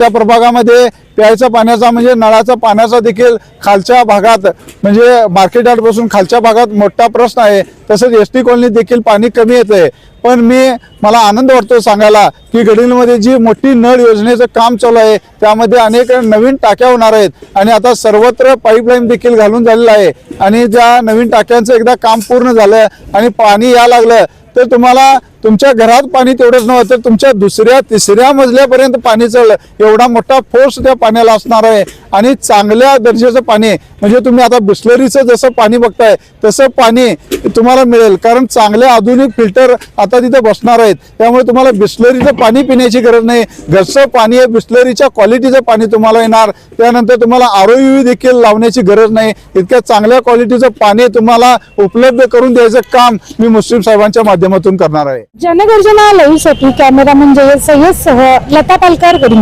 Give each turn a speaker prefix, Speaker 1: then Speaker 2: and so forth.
Speaker 1: त्या प्रभागामध्ये प्यायच्या पाण्याचा म्हणजे नळाचा पाण्याचा देखील खालच्या भागात म्हणजे मार्केट यार्डपासून खालच्या भागात मोठा प्रश्न आहे। तसंच एसटी कॉलनीत देखील पाणी कमी येते। पण मला आनंद वाटतो सांगायला की गडिंगलजमध्ये जी मोठी नळ योजनेचं काम चालू आहे त्यामध्ये अनेक नवीन टाक्या होणार आहेत आणि आता सर्वत्र पाईपलाईन देखील घालून झालेलं आहे आणि ज्या नवीन टाक्यांचं एकदा काम पूर्ण झालं आणि पाणी यायला लागलं तर तुम्हाला तुमच्या घरात पाणी तेवढंच नव्हतं तर तुमच्या दुसऱ्या तिसऱ्या मजल्यापर्यंत पाणी चढलं एवढा मोठा फोर्स त्या पाण्याला असणार आहे। आणि चांगल्या दर्जाचं पाणी म्हणजे तुम्ही आता बिस्लरीचं जसं पाणी बघताय तसं पाणी तुम्हाला मिळेल, कारण चांगले आधुनिक फिल्टर आता तिथे बसणार आहेत। त्यामुळे तुम्हाला बिस्लरीचं पाणी पिण्याची गरज नाही, घरचं पाणी आहे बिस्लरीच्या क्वालिटीचं पाणी तुम्हाला येणार। त्यानंतर तुम्हाला आरओयू देखील लावण्याची गरज नाही, इतक्या चांगल्या क्वालिटीचं पाणी तुम्हाला उपलब्ध करून द्यायचं काम मी मुस्लिम साहेबांच्या माध्यमातून करणार आहे।
Speaker 2: जनगर्जना लाईव्हसाठी कॅमेरामन जयेश सय्यदसह लता पालकर गडिंग्लज।